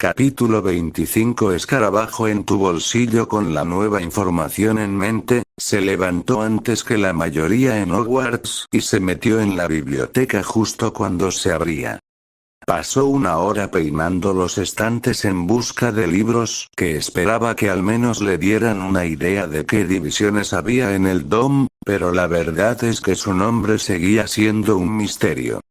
Capítulo 25. Escarabajo en tu bolsillo. Con la nueva información en mente, se levantó antes que la mayoría en Hogwarts y se metió en la biblioteca justo cuando se abría. Pasó una hora peinando los estantes en busca de libros que esperaba que al menos le dieran una idea de qué divisiones había en el DOM, pero la verdad es que su nombre seguía siendo un misterio.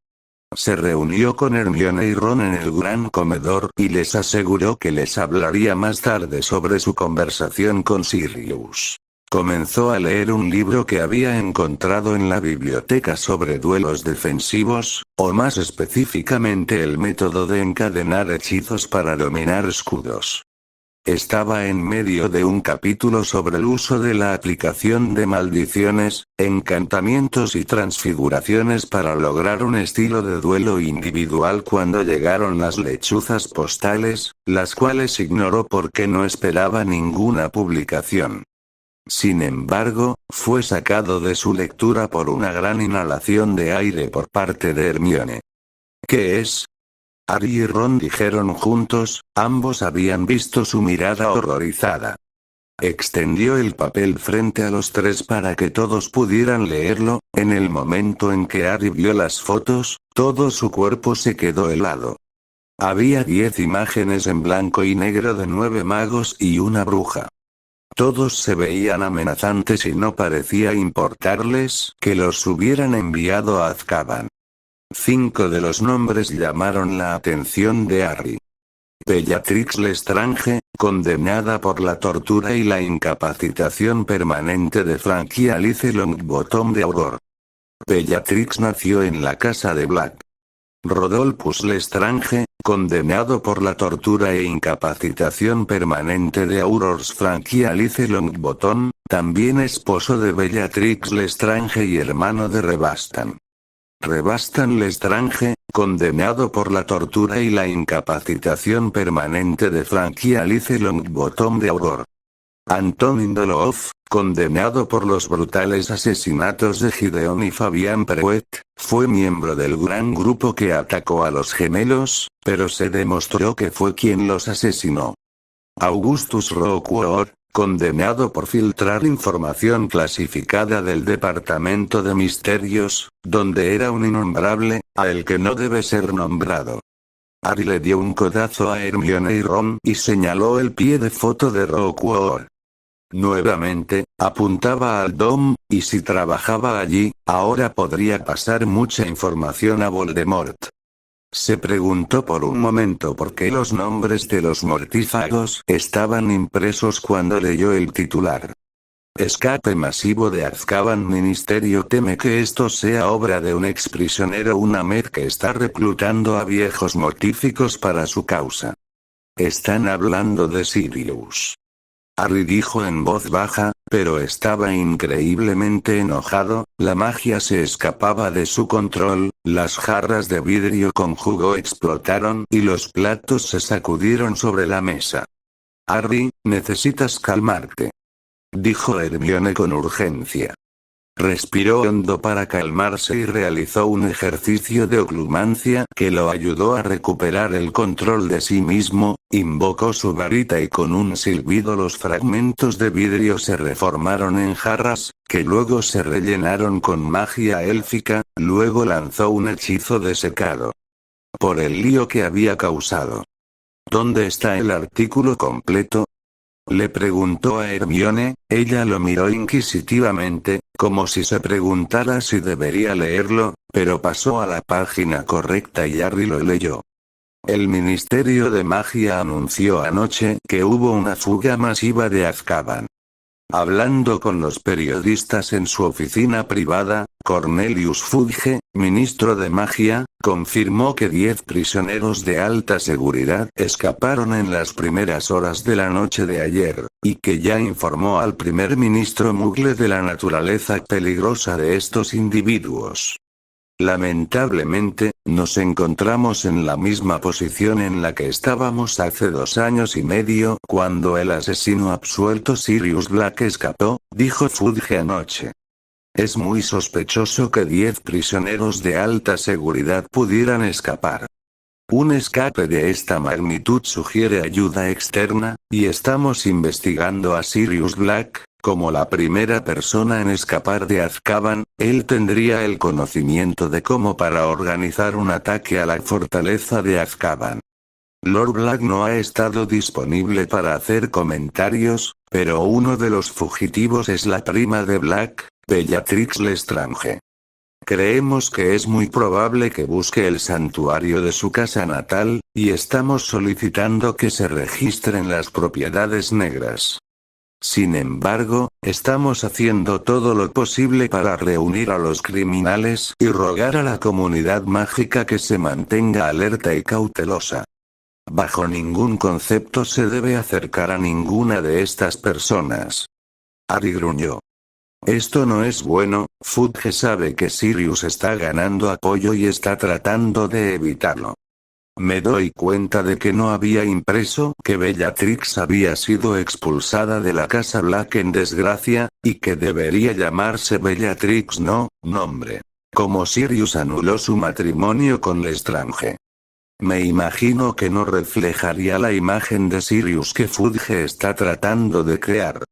Se reunió con Hermione y Ron en el gran comedor y les aseguró que les hablaría más tarde sobre su conversación con Sirius. Comenzó a leer un libro que había encontrado en la biblioteca sobre duelos defensivos, o más específicamente el método de encadenar hechizos para dominar escudos. Estaba en medio de un capítulo sobre el uso de la aplicación de maldiciones, encantamientos y transfiguraciones para lograr un estilo de duelo individual cuando llegaron las lechuzas postales, las cuales ignoró porque no esperaba ninguna publicación. Sin embargo, fue sacado de su lectura por una gran inhalación de aire por parte de Hermione. ¿Qué es? Harry y Ron dijeron juntos, ambos habían visto su mirada horrorizada. Extendió el papel frente a los tres para que todos pudieran leerlo. En el momento en que Harry vio las fotos, todo su cuerpo se quedó helado. Había 10 imágenes en blanco y negro de 9 magos y una bruja. Todos se veían amenazantes y no parecía importarles que los hubieran enviado a Azkaban. 5 de los nombres llamaron la atención de Harry. Bellatrix Lestrange, condenada por la tortura y la incapacitación permanente de Frankie Alice Longbottom de Auror. Bellatrix nació en la casa de Black. Rodolphus Lestrange, condenado por la tortura e incapacitación permanente de Aurors Frankie Alice Longbottom, también esposo de Bellatrix Lestrange y hermano de Rebastan. Rebastan Lestrange, condenado por la tortura y la incapacitación permanente de Frankie Alice Longbottom de Auror. Antonin Doloff, condenado por los brutales asesinatos de Gideon y Fabián Prewett, fue miembro del gran grupo que atacó a los gemelos, pero se demostró que fue quien los asesinó. Augustus Roquefort, condenado por filtrar información clasificada del Departamento de Misterios, donde era un innombrable, a el que no debe ser nombrado. Harry le dio un codazo a Hermione y Ron y señaló el pie de foto de Roquefort. Nuevamente, apuntaba al DOM, y si trabajaba allí, ahora podría pasar mucha información a Voldemort. Se preguntó por un momento por qué los nombres de los mortífagos estaban impresos cuando leyó el titular. Escape masivo de Azkaban. Ministerio teme que esto sea obra de un exprisionero UNAMED que está reclutando a viejos mortíficos para su causa. Están hablando de Sirius. Harry dijo en voz baja, pero estaba increíblemente enojado. La magia se escapaba de su control, las jarras de vidrio con jugo explotaron y los platos se sacudieron sobre la mesa. Harry, necesitas calmarte, dijo Hermione con urgencia. Respiró hondo para calmarse y realizó un ejercicio de oclumancia que lo ayudó a recuperar el control de sí mismo. Invocó su varita y con un silbido los fragmentos de vidrio se reformaron en jarras, que luego se rellenaron con magia élfica. Luego lanzó un hechizo de secado. Por el lío que había causado. ¿Dónde está el artículo completo?, le preguntó a Hermione. Ella lo miró inquisitivamente, como si se preguntara si debería leerlo, pero pasó a la página correcta y Harry lo leyó. El Ministerio de Magia anunció anoche que hubo una fuga masiva de Azkaban. Hablando con los periodistas en su oficina privada, Cornelius Fudge, ministro de Magia, confirmó que 10 prisioneros de alta seguridad escaparon en las primeras horas de la noche de ayer, y que ya informó al primer ministro Muggle de la naturaleza peligrosa de estos individuos. Lamentablemente, nos encontramos en la misma posición en la que estábamos hace 2 años y medio, cuando el asesino absuelto Sirius Black escapó, dijo Fudge anoche. Es muy sospechoso que 10 prisioneros de alta seguridad pudieran escapar. Un escape de esta magnitud sugiere ayuda externa, y estamos investigando a Sirius Black. Como la primera persona en escapar de Azkaban, él tendría el conocimiento de cómo para organizar un ataque a la fortaleza de Azkaban. Lord Black no ha estado disponible para hacer comentarios, pero uno de los fugitivos es la prima de Black, Bellatrix Lestrange. Creemos que es muy probable que busque el santuario de su casa natal, y estamos solicitando que se registren las propiedades negras. Sin embargo, estamos haciendo todo lo posible para reunir a los criminales y rogar a la comunidad mágica que se mantenga alerta y cautelosa. Bajo ningún concepto se debe acercar a ninguna de estas personas. Harry gruñó. Esto no es bueno. Fudge sabe que Sirius está ganando apoyo y está tratando de evitarlo. Me doy cuenta de que no había impreso que Bellatrix había sido expulsada de la casa Black en desgracia, y que debería llamarse Bellatrix no, nombre. Como Sirius anuló su matrimonio con Lestrange. Me imagino que no reflejaría la imagen de Sirius que Fudge está tratando de crear.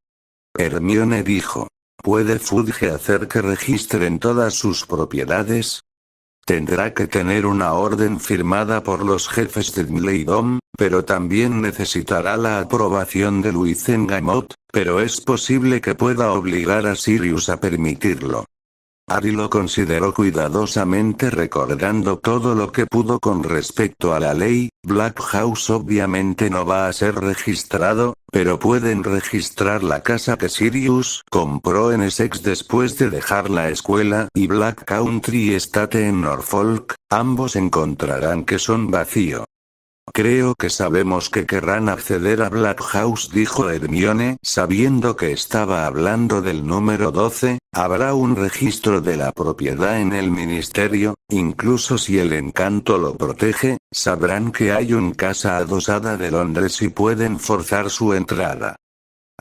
Hermione dijo. ¿Puede Fudge hacer que registren todas sus propiedades? Tendrá que tener una orden firmada por los jefes de Mleydom, pero también necesitará la aprobación de Luizengamot, pero es posible que pueda obligar a Sirius a permitirlo. Harry lo consideró cuidadosamente recordando todo lo que pudo con respecto a la ley. Black House obviamente no va a ser registrado, pero pueden registrar la casa que Sirius compró en Essex después de dejar la escuela y Black Country Estate en Norfolk, ambos encontrarán que son vacío. Creo que sabemos que querrán acceder a Black House, dijo Hermione, sabiendo que estaba hablando del número 12, habrá un registro de la propiedad en el ministerio, incluso si el encanto lo protege, sabrán que hay una casa adosada de Londres y pueden forzar su entrada.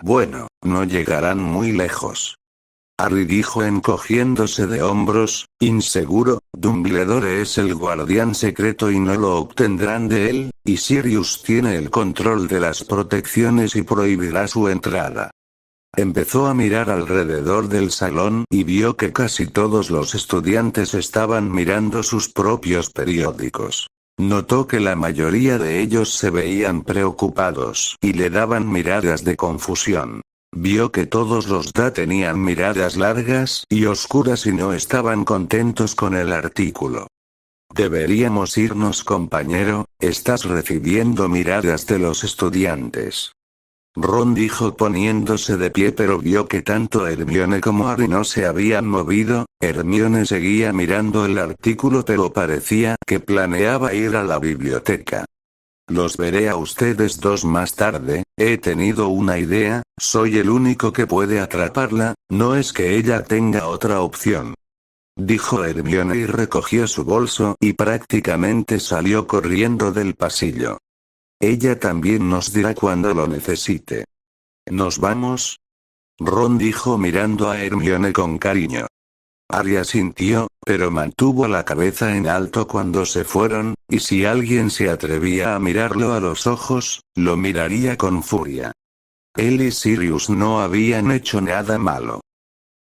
Bueno, no llegarán muy lejos. Harry dijo encogiéndose de hombros, inseguro. Dumbledore es el guardián secreto y no lo obtendrán de él, y Sirius tiene el control de las protecciones y prohibirá su entrada. Empezó a mirar alrededor del salón y vio que casi todos los estudiantes estaban mirando sus propios periódicos. Notó que la mayoría de ellos se veían preocupados y le daban miradas de confusión. Vio que todos los Da tenían miradas largas y oscuras y no estaban contentos con el artículo. Deberíamos irnos, compañero, estás recibiendo miradas de los estudiantes. Ron dijo poniéndose de pie, pero vio que tanto Hermione como Harry no se habían movido. Hermione seguía mirando el artículo pero parecía que planeaba ir a la biblioteca. Los veré a ustedes dos más tarde. He tenido una idea, soy el único que puede atraparla, no es que ella tenga otra opción. Dijo Hermione y recogió su bolso y prácticamente salió corriendo del pasillo. Ella también nos dirá cuando lo necesite. ¿Nos vamos? Ron dijo mirando a Hermione con cariño. Harry asintió, pero mantuvo la cabeza en alto cuando se fueron, y si alguien se atrevía a mirarlo a los ojos, lo miraría con furia. Él y Sirius no habían hecho nada malo.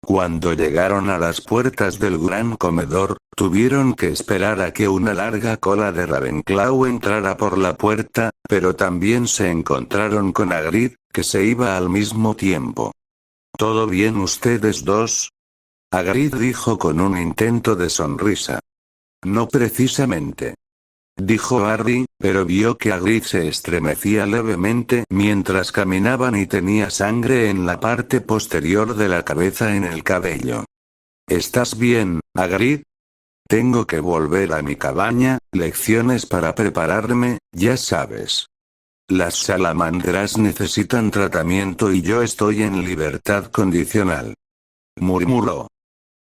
Cuando llegaron a las puertas del gran comedor, tuvieron que esperar a que una larga cola de Ravenclaw entrara por la puerta, pero también se encontraron con Hagrid, que se iba al mismo tiempo. ¿Todo bien ustedes dos? Hagrid dijo con un intento de sonrisa. No precisamente. Dijo Harry, pero vio que Hagrid se estremecía levemente mientras caminaban y tenía sangre en la parte posterior de la cabeza en el cabello. ¿Estás bien, Hagrid? Tengo que volver a mi cabaña, lecciones para prepararme, ya sabes. Las salamandras necesitan tratamiento y yo estoy en libertad condicional. Murmuró.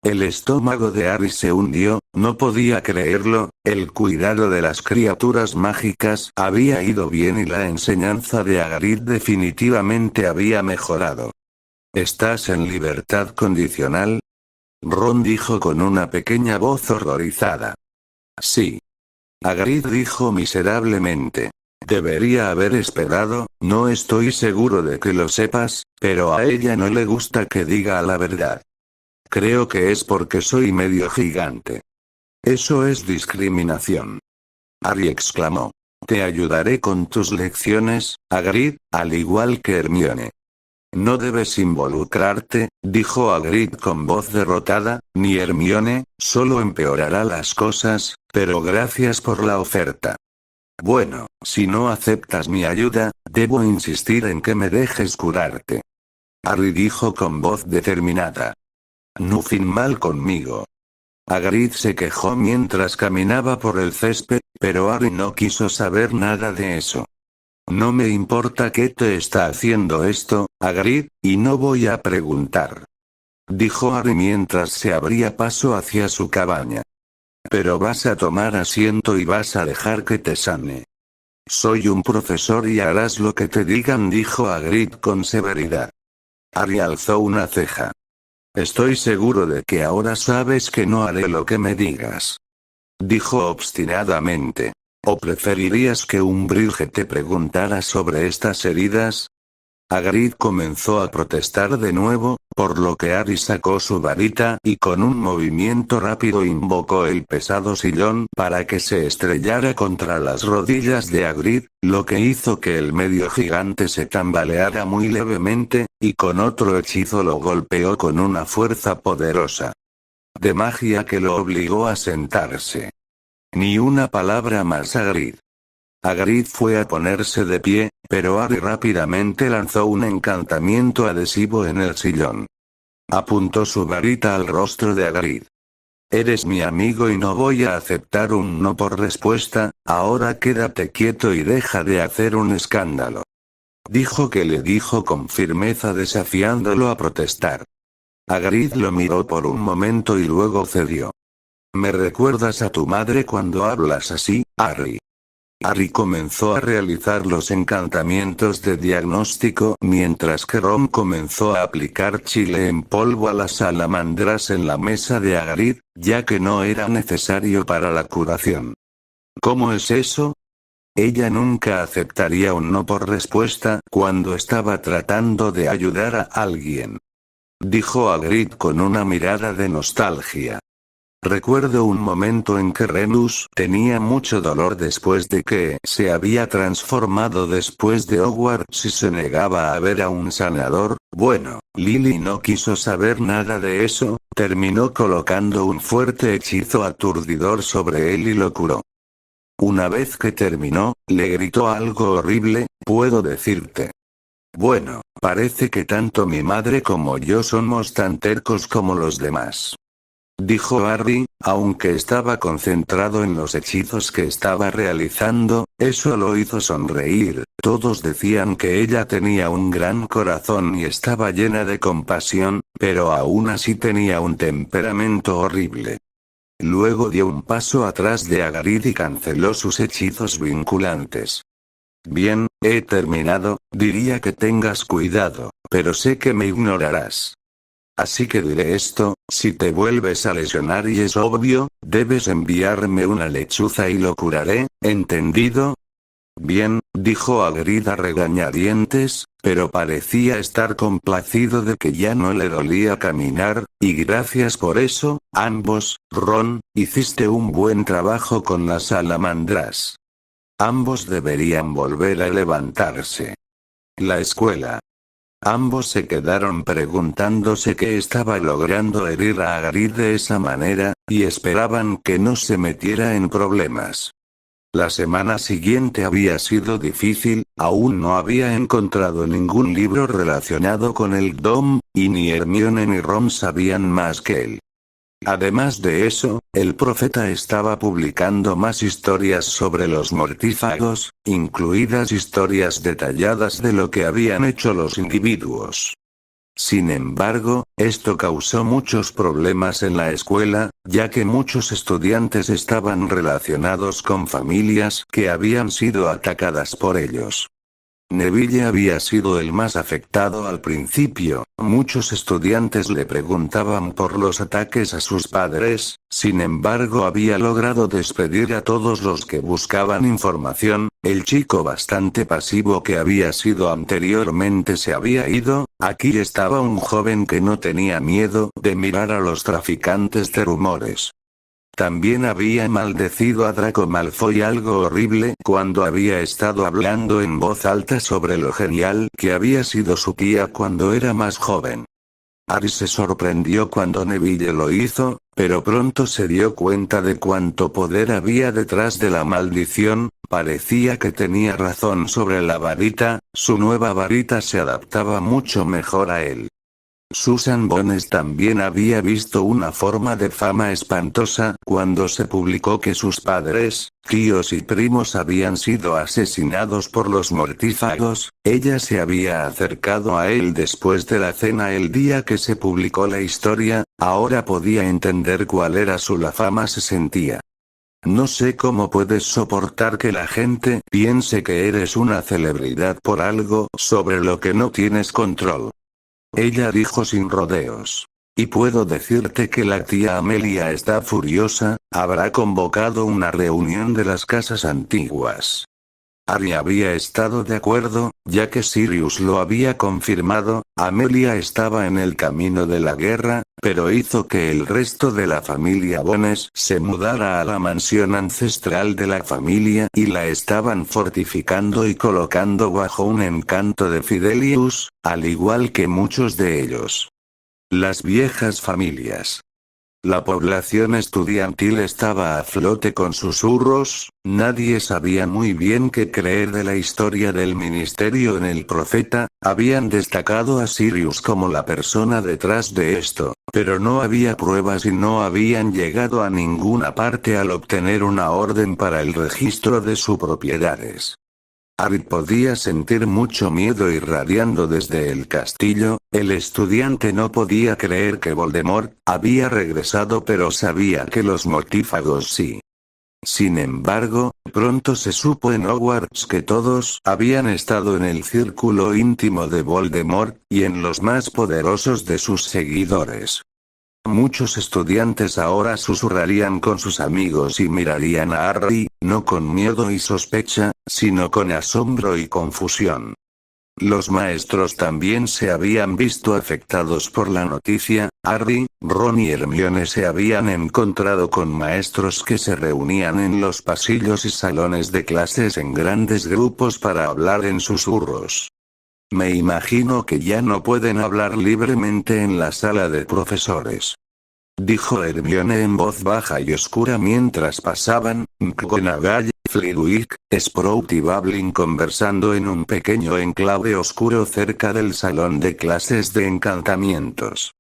El estómago de Harry se hundió, no podía creerlo, el cuidado de las criaturas mágicas había ido bien y la enseñanza de Hagrid definitivamente había mejorado. ¿Estás en libertad condicional? Ron dijo con una pequeña voz horrorizada. Sí. Hagrid dijo miserablemente. Debería haber esperado, no estoy seguro de que lo sepas, pero a ella no le gusta que diga la verdad. Creo que es porque soy medio gigante. Eso es discriminación. Harry exclamó. Te ayudaré con tus lecciones, Hagrid, al igual que Hermione. No debes involucrarte, dijo Hagrid con voz derrotada, ni Hermione, solo empeorará las cosas, pero gracias por la oferta. Bueno, si no aceptas mi ayuda, debo insistir en que me dejes curarte. Harry dijo con voz determinada. No fin mal conmigo. Hagrid se quejó mientras caminaba por el césped, pero Harry no quiso saber nada de eso. No me importa qué te está haciendo esto, Hagrid, y no voy a preguntar. Dijo Harry mientras se abría paso hacia su cabaña. Pero vas a tomar asiento y vas a dejar que te sane. Soy un profesor y harás lo que te digan, dijo Hagrid con severidad. Harry alzó una ceja. Estoy seguro de que ahora sabes que no haré lo que me digas. Dijo obstinadamente. ¿O preferirías que Umbridge te preguntara sobre estas heridas? Hagrid comenzó a protestar de nuevo, por lo que Harry sacó su varita y con un movimiento rápido invocó el pesado sillón para que se estrellara contra las rodillas de Hagrid, lo que hizo que el medio gigante se tambaleara muy levemente, y con otro hechizo lo golpeó con una fuerza poderosa de magia que lo obligó a sentarse. Ni una palabra más, Hagrid. Hagrid fue a ponerse de pie, pero Harry rápidamente lanzó un encantamiento adhesivo en el sillón. Apuntó su varita al rostro de Hagrid. Eres mi amigo y no voy a aceptar un no por respuesta, ahora quédate quieto y deja de hacer un escándalo. Dijo que le dijo con firmeza desafiándolo a protestar. Hagrid lo miró por un momento y luego cedió. Me recuerdas a tu madre cuando hablas así, Harry. Harry comenzó a realizar los encantamientos de diagnóstico mientras que Ron comenzó a aplicar chile en polvo a las salamandras en la mesa de Hagrid, ya que no era necesario para la curación. ¿Cómo es eso? Ella nunca aceptaría un no por respuesta cuando estaba tratando de ayudar a alguien. Dijo Hagrid con una mirada de nostalgia. Recuerdo un momento en que Remus tenía mucho dolor después de que se había transformado después de Hogwarts y se negaba a ver a un sanador. Bueno, Lily no quiso saber nada de eso, terminó colocando un fuerte hechizo aturdidor sobre él y lo curó. Una vez que terminó, le gritó algo horrible, puedo decirte. Bueno, parece que tanto mi madre como yo somos tan tercos como los demás. Dijo Harry, aunque estaba concentrado en los hechizos que estaba realizando, eso lo hizo sonreír. Todos decían que ella tenía un gran corazón y estaba llena de compasión, pero aún así tenía un temperamento horrible. Luego dio un paso atrás de Hagrid y canceló sus hechizos vinculantes. Bien, he terminado, diría que tengas cuidado, pero sé que me ignorarás. Así que diré esto, si te vuelves a lesionar y es obvio, debes enviarme una lechuza y lo curaré, ¿entendido? Bien, dijo Hagrid a regañadientes, pero parecía estar complacido de que ya no le dolía caminar, y gracias por eso, ambos, Ron, hiciste un buen trabajo con las salamandras. Ambos deberían volver a levantarse. La escuela. Ambos se quedaron preguntándose qué estaba logrando herir a Hagrid de esa manera, y esperaban que no se metiera en problemas. La semana siguiente había sido difícil, aún no había encontrado ningún libro relacionado con el Dom, y ni Hermione ni Ron sabían más que él. Además de eso, el profeta estaba publicando más historias sobre los mortífagos, incluidas historias detalladas de lo que habían hecho los individuos. Sin embargo, esto causó muchos problemas en la escuela, ya que muchos estudiantes estaban relacionados con familias que habían sido atacadas por ellos. Neville había sido el más afectado al principio, muchos estudiantes le preguntaban por los ataques a sus padres, sin embargo había logrado despedir a todos los que buscaban información, el chico bastante pasivo que había sido anteriormente se había ido, aquí estaba un joven que no tenía miedo de mirar a los traficantes de rumores. También había maldecido a Draco Malfoy algo horrible cuando había estado hablando en voz alta sobre lo genial que había sido su tía cuando era más joven. Harry se sorprendió cuando Neville lo hizo, pero pronto se dio cuenta de cuánto poder había detrás de la maldición, parecía que tenía razón sobre la varita, su nueva varita se adaptaba mucho mejor a él. Susan Bones también había visto una forma de fama espantosa cuando se publicó que sus padres, tíos y primos habían sido asesinados por los mortífagos. Ella se había acercado a él después de la cena el día que se publicó la historia, ahora podía entender cuál era la fama se sentía. No sé cómo puedes soportar que la gente piense que eres una celebridad por algo sobre lo que no tienes control. Ella dijo sin rodeos. Y puedo decirte que la tía Amelia está furiosa, habrá convocado una reunión de las casas antiguas. Harry había estado de acuerdo, ya que Sirius lo había confirmado, Amelia estaba en el camino de la guerra, pero hizo que el resto de la familia Bones se mudara a la mansión ancestral de la familia y la estaban fortificando y colocando bajo un encanto de Fidelius, al igual que muchos de ellos. Las viejas familias. La población estudiantil estaba a flote con susurros, nadie sabía muy bien qué creer de la historia del ministerio en el profeta, habían destacado a Sirius como la persona detrás de esto, pero no había pruebas y no habían llegado a ninguna parte al obtener una orden para el registro de sus propiedades. Harry podía sentir mucho miedo irradiando desde el castillo, el estudiante no podía creer que Voldemort había regresado pero sabía que los mortífagos sí. Sin embargo, pronto se supo en Hogwarts que todos habían estado en el círculo íntimo de Voldemort, y en los más poderosos de sus seguidores. Muchos estudiantes ahora susurrarían con sus amigos y mirarían a Harry, no con miedo y sospecha, sino con asombro y confusión. Los maestros también se habían visto afectados por la noticia, Harry, Ron y Hermione se habían encontrado con maestros que se reunían en los pasillos y salones de clases en grandes grupos para hablar en susurros. Me imagino que ya no pueden hablar libremente en la sala de profesores. Dijo Hermione en voz baja y oscura mientras pasaban, McGonagall, Flitwick, Sprout y Babbling conversando en un pequeño enclave oscuro cerca del salón de clases de encantamientos.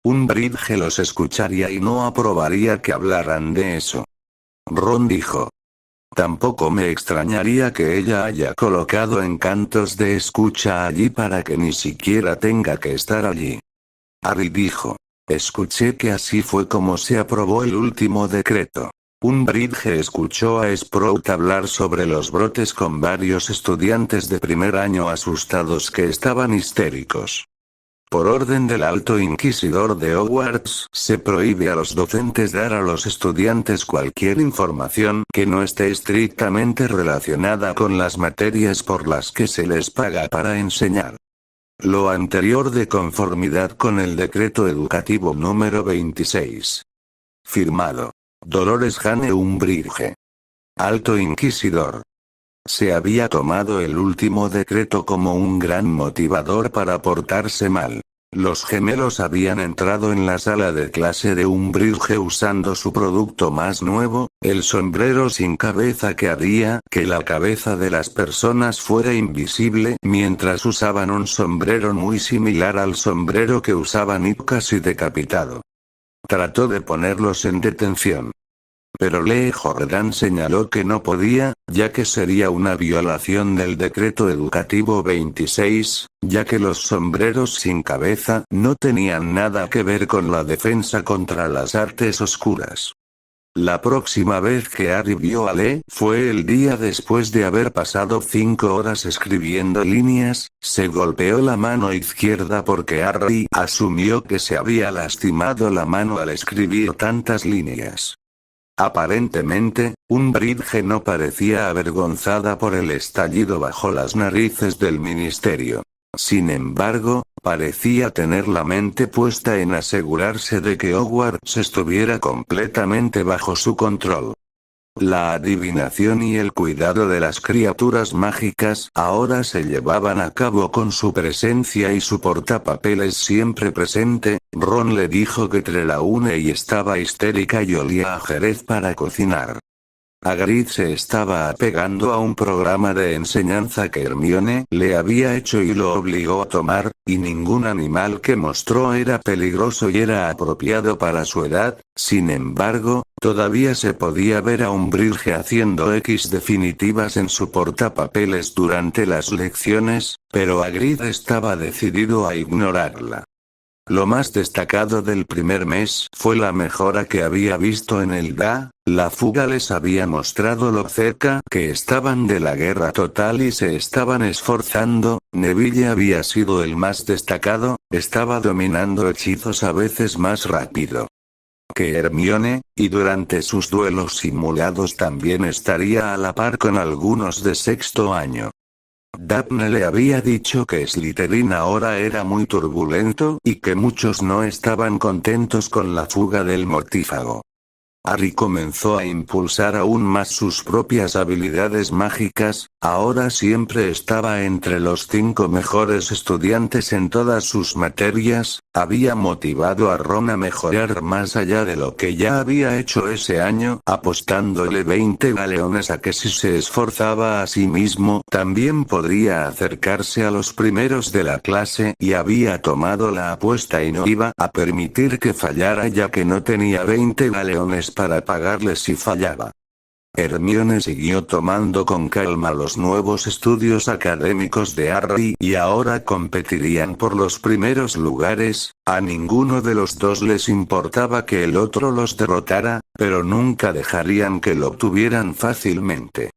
Un Bridge los escucharía y no aprobaría que hablaran de eso. Ron dijo. Tampoco me extrañaría que ella haya colocado encantos de escucha allí para que ni siquiera tenga que estar allí. Harry dijo. Escuché que así fue como se aprobó el último decreto. Un Bridge escuchó a Sprout hablar sobre los brotes con varios estudiantes de primer año asustados que estaban histéricos. Por orden del Alto Inquisidor de Hogwarts, se prohíbe a los docentes dar a los estudiantes cualquier información que no esté estrictamente relacionada con las materias por las que se les paga para enseñar. Lo anterior de conformidad con el Decreto Educativo número 26. Firmado. Dolores Jane Umbridge. Alto Inquisidor. Se había tomado el último decreto como un gran motivador para portarse mal. Los gemelos habían entrado en la sala de clase de Umbridge usando su producto más nuevo, el sombrero sin cabeza que haría que la cabeza de las personas fuera invisible mientras usaban un sombrero muy similar al sombrero que usaba Nick casi decapitado. Trató de ponerlos en detención. Pero Lee Jordan señaló que no podía, ya que sería una violación del Decreto Educativo 26, ya que los sombreros sin cabeza no tenían nada que ver con la defensa contra las artes oscuras. La próxima vez que Harry vio a Lee fue el día después de haber pasado 5 horas escribiendo líneas. Se golpeó la mano izquierda porque Harry asumió que se había lastimado la mano al escribir tantas líneas. Aparentemente, Umbridge no parecía avergonzada por el estallido bajo las narices del ministerio. Sin embargo, parecía tener la mente puesta en asegurarse de que Hogwarts estuviera completamente bajo su control. La adivinación y el cuidado de las criaturas mágicas ahora se llevaban a cabo con su presencia y su portapapeles siempre presente. Ron le dijo que Trelawney estaba histérica y olía a jerez para cocinar. Hagrid se estaba apegando a un programa de enseñanza que Hermione le había hecho y lo obligó a tomar, y ningún animal que mostró era peligroso y era apropiado para su edad. Sin embargo, todavía se podía ver a Umbridge haciendo X definitivas en su portapapeles durante las lecciones, pero Hagrid estaba decidido a ignorarla. Lo más destacado del primer mes fue la mejora que había visto en el DA. La fuga les había mostrado lo cerca que estaban de la guerra total y se estaban esforzando. Neville había sido el más destacado, estaba dominando hechizos a veces más rápido que Hermione, y durante sus duelos simulados también estaría a la par con algunos de sexto año. Daphne le había dicho que Slytherin ahora era muy turbulento y que muchos no estaban contentos con la fuga del mortífago. Harry comenzó a impulsar aún más sus propias habilidades mágicas, ahora siempre estaba entre los 5 mejores estudiantes en todas sus materias, había motivado a Ron a mejorar más allá de lo que ya había hecho ese año, apostándole 20 galeones a que si se esforzaba a sí mismo, también podría acercarse a los primeros de la clase, y había tomado la apuesta y no iba a permitir que fallara ya que no tenía 20 galeones para pagarle si fallaba. Hermione siguió tomando con calma los nuevos estudios académicos de Harry y ahora competirían por los primeros lugares. A ninguno de los dos les importaba que el otro los derrotara, pero nunca dejarían que lo obtuvieran fácilmente.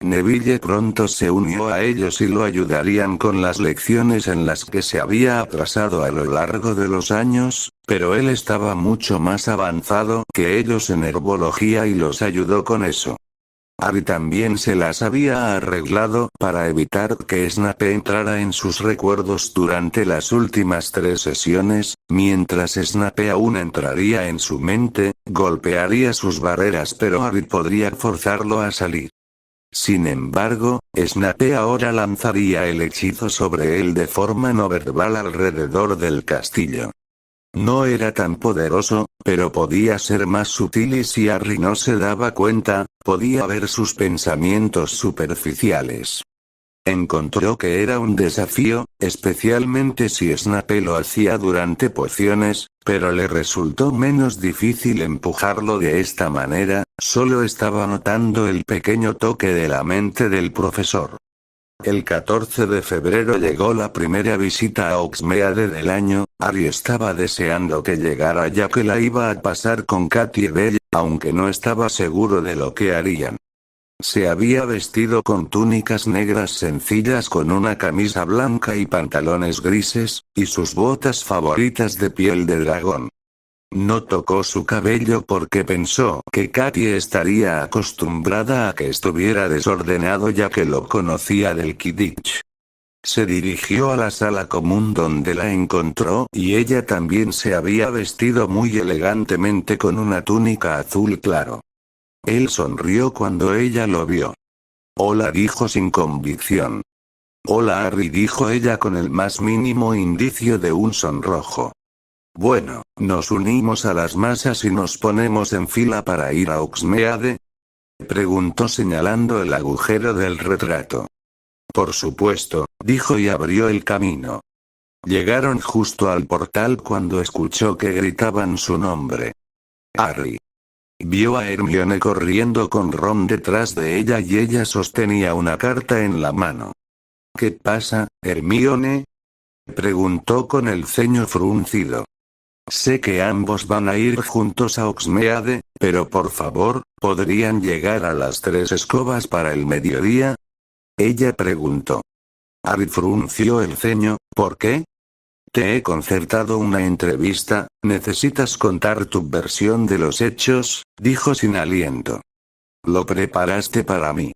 Neville pronto se unió a ellos y lo ayudarían con las lecciones en las que se había atrasado a lo largo de los años, pero él estaba mucho más avanzado que ellos en herbología y los ayudó con eso. Harry también se las había arreglado para evitar que Snape entrara en sus recuerdos durante las últimas 3 sesiones, mientras Snape aún entraría en su mente, golpearía sus barreras pero Harry podría forzarlo a salir. Sin embargo, Snape ahora lanzaría el hechizo sobre él de forma no verbal alrededor del castillo. No era tan poderoso, pero podía ser más sutil y si Harry no se daba cuenta, podía ver sus pensamientos superficiales. Encontró que era un desafío, especialmente si Snape lo hacía durante pociones, pero le resultó menos difícil empujarlo de esta manera, solo estaba notando el pequeño toque de la mente del profesor. El 14 de febrero llegó la primera visita a Hogsmeade del año. Harry estaba deseando que llegara ya que la iba a pasar con Katy y Belle, aunque no estaba seguro de lo que harían. Se había vestido con túnicas negras sencillas con una camisa blanca y pantalones grises, y sus botas favoritas de piel de dragón. No tocó su cabello porque pensó que Katy estaría acostumbrada a que estuviera desordenado ya que lo conocía del Quidditch. Se dirigió a la sala común donde la encontró y ella también se había vestido muy elegantemente con una túnica azul claro. Él sonrió cuando ella lo vio. Hola, dijo sin convicción. Hola, Harry, dijo ella con el más mínimo indicio de un sonrojo. Bueno, ¿nos unimos a las masas y nos ponemos en fila para ir a Hogsmeade?, preguntó señalando el agujero del retrato. Por supuesto, dijo y abrió el camino. Llegaron justo al portal cuando escuchó que gritaban su nombre. Harry. Vio a Hermione corriendo con Ron detrás de ella y ella sostenía una carta en la mano. ¿Qué pasa, Hermione?, preguntó con el ceño fruncido. Sé que ambos van a ir juntos a Oxmeade, pero por favor, ¿podrían llegar a las 3 escobas para el mediodía? Ella preguntó. Harry frunció el ceño. ¿Por qué? Te he concertado una entrevista, necesitas contar tu versión de los hechos, dijo sin aliento. Lo preparaste para mí.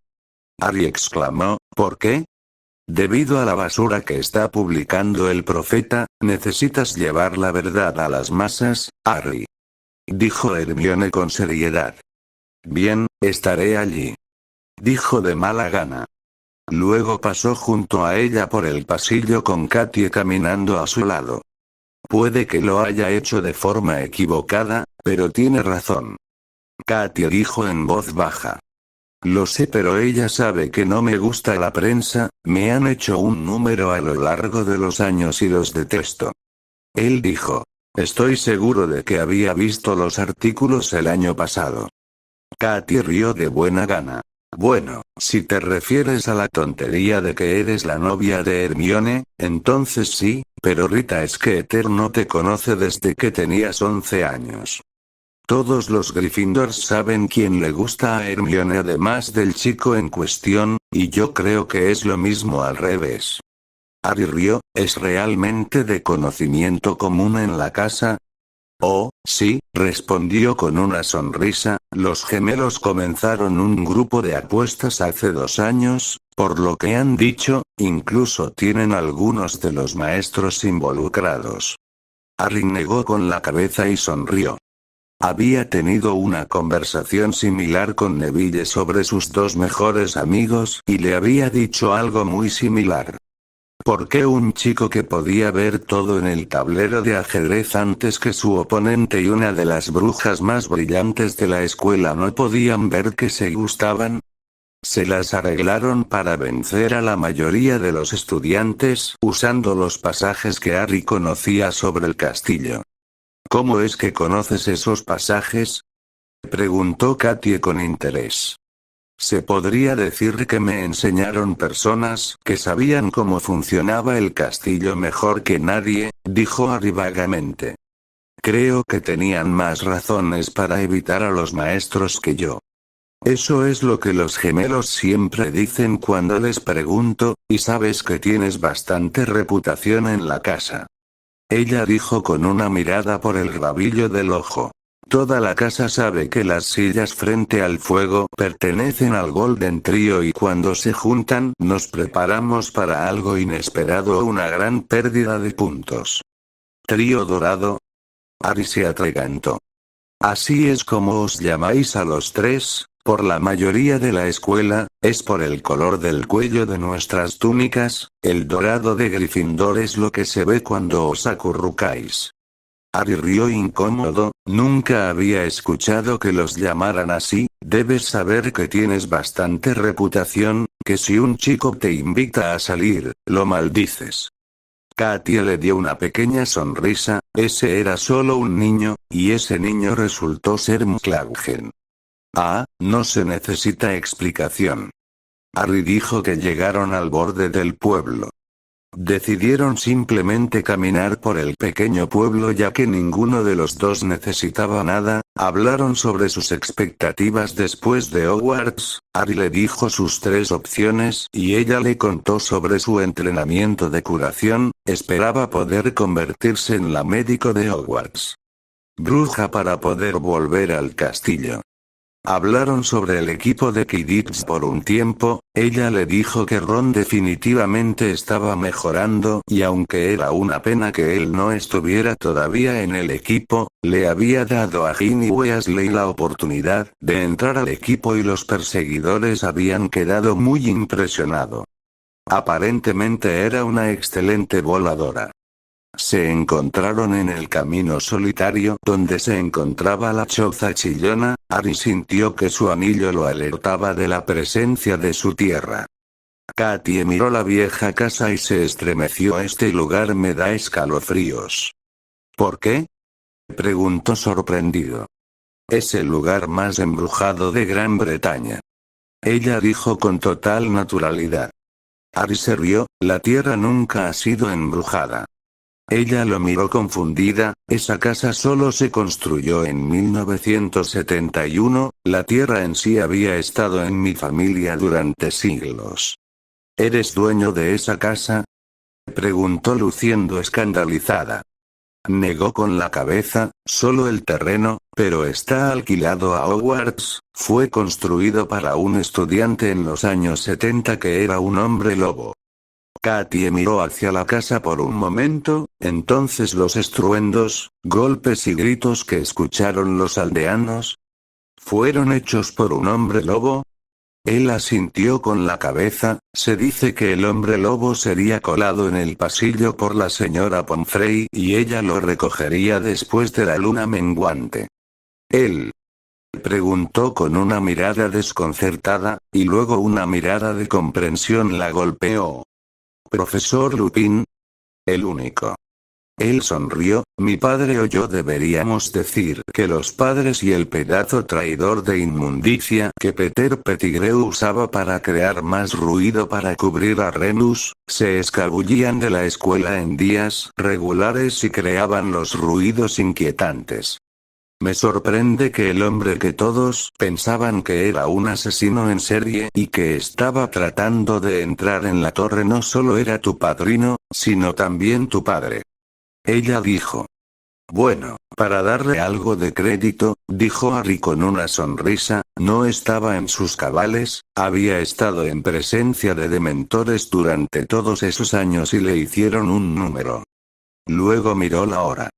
Harry exclamó. ¿Por qué? Debido a la basura que está publicando el profeta, necesitas llevar la verdad a las masas, Harry. Dijo Hermione con seriedad. Bien, estaré allí. Dijo de mala gana. Luego pasó junto a ella por el pasillo con Katie caminando a su lado. Puede que lo haya hecho de forma equivocada, pero tiene razón. Katie dijo en voz baja. Lo sé, pero ella sabe que no me gusta la prensa, me han hecho un número a lo largo de los años y los detesto. Él dijo. Estoy seguro de que había visto los artículos el año pasado. Katie rió de buena gana. Bueno, si te refieres a la tontería de que eres la novia de Hermione, entonces sí, pero Rita Skeeter no te conoce desde que tenías 11 años. Todos los Gryffindors saben quién le gusta a Hermione además del chico en cuestión, y yo creo que es lo mismo al revés. Harry rió. ¿Es realmente de conocimiento común en la casa? Oh, sí, respondió con una sonrisa, los gemelos comenzaron un grupo de apuestas hace 2 años, por lo que han dicho, incluso tienen algunos de los maestros involucrados. Harry negó con la cabeza y sonrió. Había tenido una conversación similar con Neville sobre sus 2 mejores amigos y le había dicho algo muy similar. ¿Por qué un chico que podía ver todo en el tablero de ajedrez antes que su oponente y una de las brujas más brillantes de la escuela no podían ver que se gustaban? Se las arreglaron para vencer a la mayoría de los estudiantes usando los pasajes que Harry conocía sobre el castillo. ¿Cómo es que conoces esos pasajes? Preguntó Katie con interés. Se podría decir que me enseñaron personas que sabían cómo funcionaba el castillo mejor que nadie, dijo Harry vagamente. Creo que tenían más razones para evitar a los maestros que yo. Eso es lo que los gemelos siempre dicen cuando les pregunto, y sabes que tienes bastante reputación en la casa. Ella dijo con una mirada por el rabillo del ojo. Toda la casa sabe que las sillas frente al fuego pertenecen al Golden Trio y cuando se juntan nos preparamos para algo inesperado o una gran pérdida de puntos. ¿Trío dorado? Harry se atragantó. Así es como os llamáis a los 3, por la mayoría de la escuela, es por el color del cuello de nuestras túnicas, el dorado de Gryffindor es lo que se ve cuando os acurrucáis. Harry rió incómodo, nunca había escuchado que los llamaran así, debes saber que tienes bastante reputación, que si un chico te invita a salir, lo maldices. Katie le dio una pequeña sonrisa, ese era solo un niño, y ese niño resultó ser McLaggen. Ah, no se necesita explicación. Harry dijo que llegaron al borde del pueblo. Decidieron simplemente caminar por el pequeño pueblo ya que ninguno de los dos necesitaba nada, hablaron sobre sus expectativas después de Hogwarts, Harry le dijo sus 3 opciones y ella le contó sobre su entrenamiento de curación, esperaba poder convertirse en la médico de Hogwarts. Bruja para poder volver al castillo. Hablaron sobre el equipo de Quidditch por un tiempo, ella le dijo que Ron definitivamente estaba mejorando y aunque era una pena que él no estuviera todavía en el equipo, le había dado a Ginny Weasley la oportunidad de entrar al equipo y los perseguidores habían quedado muy impresionados. Aparentemente era una excelente voladora. Se encontraron en el camino solitario donde se encontraba la choza chillona, Harry sintió que su anillo lo alertaba de la presencia de su tierra. Katie miró la vieja casa y se estremeció. Este lugar me da escalofríos. ¿Por qué? Preguntó sorprendido. Es el lugar más embrujado de Gran Bretaña. Ella dijo con total naturalidad. Harry se rió, la tierra nunca ha sido embrujada. Ella lo miró confundida. Esa casa solo se construyó en 1971, la tierra en sí había estado en mi familia durante siglos. ¿Eres dueño de esa casa?, preguntó luciendo escandalizada. Negó con la cabeza. Solo el terreno, pero está alquilado a Hogwarts. Fue construido para un estudiante en los años 70 que era un hombre lobo. Katie miró hacia la casa por un momento. Entonces los estruendos, golpes y gritos que escucharon los aldeanos ¿fueron hechos por un hombre lobo? Él asintió con la cabeza. Se dice que el hombre lobo sería colado en el pasillo por la señora Pomfrey y ella lo recogería después de la luna menguante. ¿Él?, preguntó con una mirada desconcertada, y luego una mirada de comprensión la golpeó. Profesor Lupin. El único. Él sonrió. Mi padre o yo deberíamos decir que los padres y el pedazo traidor de inmundicia que Peter Pettigrew usaba para crear más ruido para cubrir a Remus, se escabullían de la escuela en días regulares y creaban los ruidos inquietantes. Me sorprende que el hombre que todos pensaban que era un asesino en serie y que estaba tratando de entrar en la torre no solo era tu padrino, sino también tu padre. Ella dijo. Bueno, para darle algo de crédito, dijo Harry con una sonrisa, no estaba en sus cabales, había estado en presencia de dementores durante todos esos años y le hicieron un número. Luego miró la hora.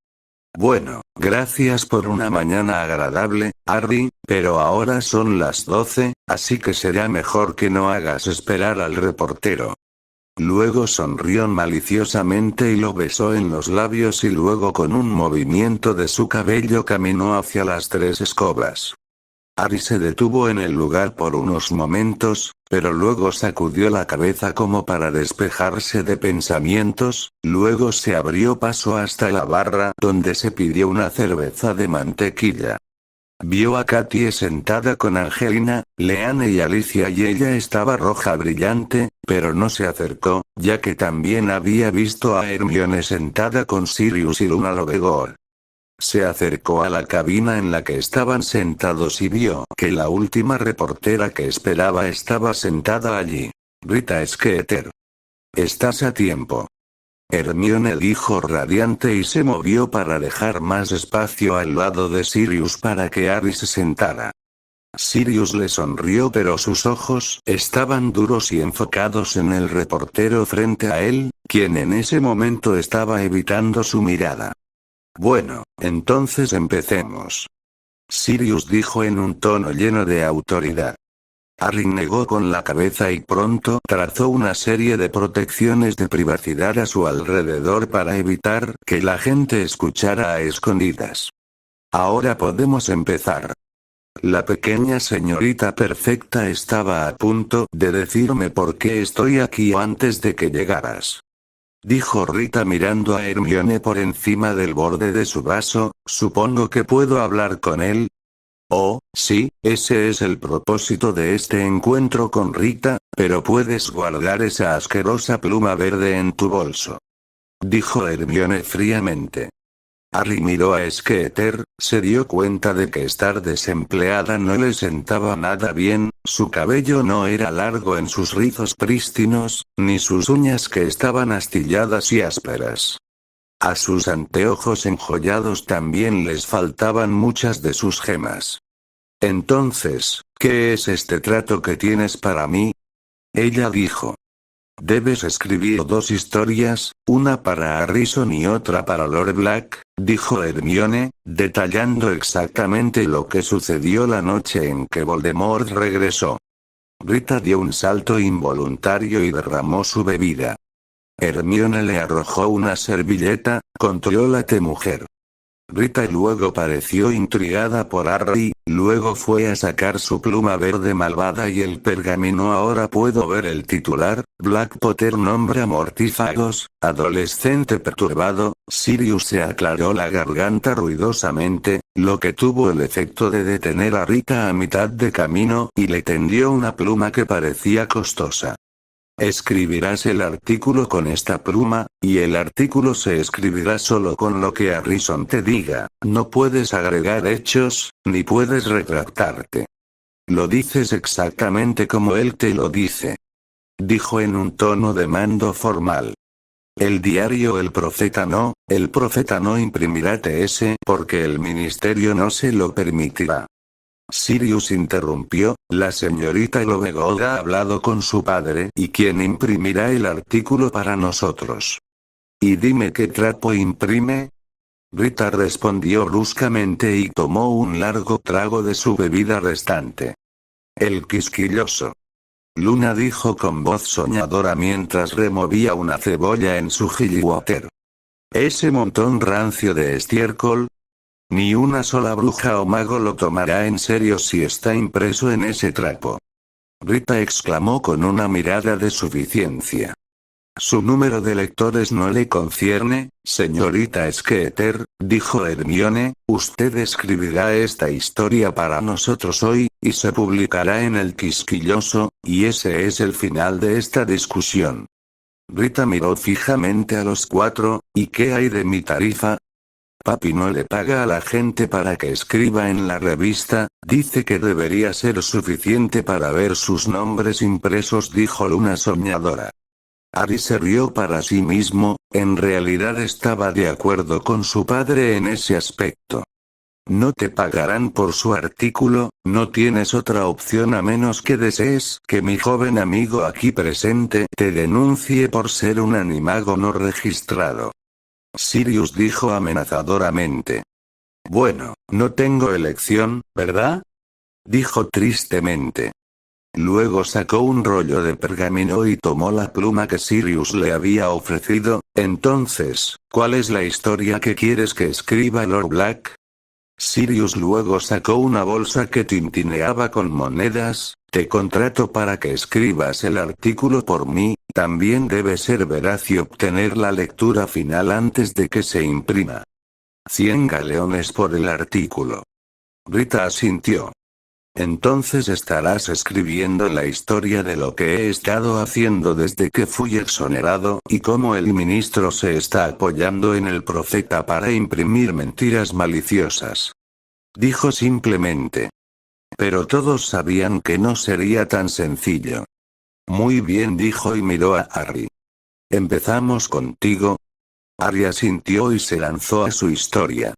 Bueno, gracias por una mañana agradable, Harry, pero ahora son las 12, así que será mejor que no hagas esperar al reportero. Luego sonrió maliciosamente y lo besó en los labios y luego con un movimiento de su cabello caminó hacia las 3 escobas. Harry se detuvo en el lugar por unos momentos, pero luego sacudió la cabeza como para despejarse de pensamientos, luego se abrió paso hasta la barra donde se pidió una cerveza de mantequilla. Vio a Katie sentada con Angelina, Leanne y Alicia y ella estaba roja brillante, pero no se acercó, ya que también había visto a Hermione sentada con Sirius y Luna Lovegood. Se acercó a la cabina en la que estaban sentados y vio que la última reportera que esperaba estaba sentada allí. Rita Skeeter. Estás a tiempo. Hermione dijo radiante y se movió para dejar más espacio al lado de Sirius para que Harry se sentara. Sirius le sonrió pero sus ojos estaban duros y enfocados en el reportero frente a él, quien en ese momento estaba evitando su mirada. Bueno, entonces empecemos. Sirius dijo en un tono lleno de autoridad. Harry negó con la cabeza y pronto trazó una serie de protecciones de privacidad a su alrededor para evitar que la gente escuchara a escondidas. Ahora podemos empezar. La pequeña señorita perfecta estaba a punto de decirme por qué estoy aquí antes de que llegaras. Dijo Rita mirando a Hermione por encima del borde de su vaso, ¿supongo que puedo hablar con él? Oh, sí, ese es el propósito de este encuentro con Rita, pero puedes guardar esa asquerosa pluma verde en tu bolso. Dijo Hermione fríamente. Harry miró a Skeeter, se dio cuenta de que estar desempleada no le sentaba nada bien, su cabello no era largo en sus rizos prístinos, ni sus uñas que estaban astilladas y ásperas. A sus anteojos enjollados también les faltaban muchas de sus gemas. Entonces, ¿qué es este trato que tienes para mí? Ella dijo. Debes escribir 2 historias, una para Harrison y otra para Lord Black, dijo Hermione, detallando exactamente lo que sucedió la noche en que Voldemort regresó. Rita dio un salto involuntario y derramó su bebida. Hermione le arrojó una servilleta, contrólate mujer. Rita luego pareció intrigada por Harry, luego fue a sacar su pluma verde malvada y el pergamino. Ahora puedo ver el titular, Black Potter nombra mortífagos, adolescente perturbado. Sirius se aclaró la garganta ruidosamente, lo que tuvo el efecto de detener a Rita a mitad de camino y le tendió una pluma que parecía costosa. Escribirás el artículo con esta pluma, y el artículo se escribirá solo con lo que Harrison te diga, no puedes agregar hechos, ni puedes retractarte. Lo dices exactamente como él te lo dice. Dijo en un tono de mando formal. El diario El Profeta no imprimirá TS porque el ministerio no se lo permitirá. Sirius interrumpió, la señorita Lovegod ha hablado con su padre y quien imprimirá el artículo para nosotros. Y dime qué trapo imprime. Rita respondió bruscamente y tomó un largo trago de su bebida restante. El quisquilloso. Luna dijo con voz soñadora mientras removía una cebolla en su chili water. Ese montón rancio de estiércol. Ni una sola bruja o mago lo tomará en serio si está impreso en ese trapo. Rita exclamó con una mirada de suficiencia. Su número de lectores no le concierne, señorita Skeeter, dijo Hermione, usted escribirá esta historia para nosotros hoy, y se publicará en el Quisquilloso, y ese es el final de esta discusión. Rita miró fijamente a los cuatro, ¿y qué hay de mi tarifa? Papi no le paga a la gente para que escriba en la revista, dice que debería ser suficiente para ver sus nombres impresos, dijo Luna soñadora. Harry se rió para sí mismo, en realidad estaba de acuerdo con su padre en ese aspecto. No te pagarán por su artículo, no tienes otra opción a menos que desees que mi joven amigo aquí presente te denuncie por ser un animago no registrado. Sirius dijo amenazadoramente. Bueno, no tengo elección, ¿verdad? Dijo tristemente. Luego sacó un rollo de pergamino y tomó la pluma que Sirius le había ofrecido. Entonces, ¿cuál es la historia que quieres que escriba, Lord Black? Sirius luego sacó una bolsa que tintineaba con monedas. Te contrato para que escribas el artículo por mí, también debe ser veraz y obtener la lectura final antes de que se imprima. 100 galeones por el artículo. Rita asintió. Entonces estarás escribiendo la historia de lo que he estado haciendo desde que fui exonerado y cómo el ministro se está apoyando en el profeta para imprimir mentiras maliciosas. Dijo simplemente. Pero todos sabían que no sería tan sencillo. Muy bien, dijo y miró a Harry. ¿Empezamos contigo? Harry asintió y se lanzó a su historia.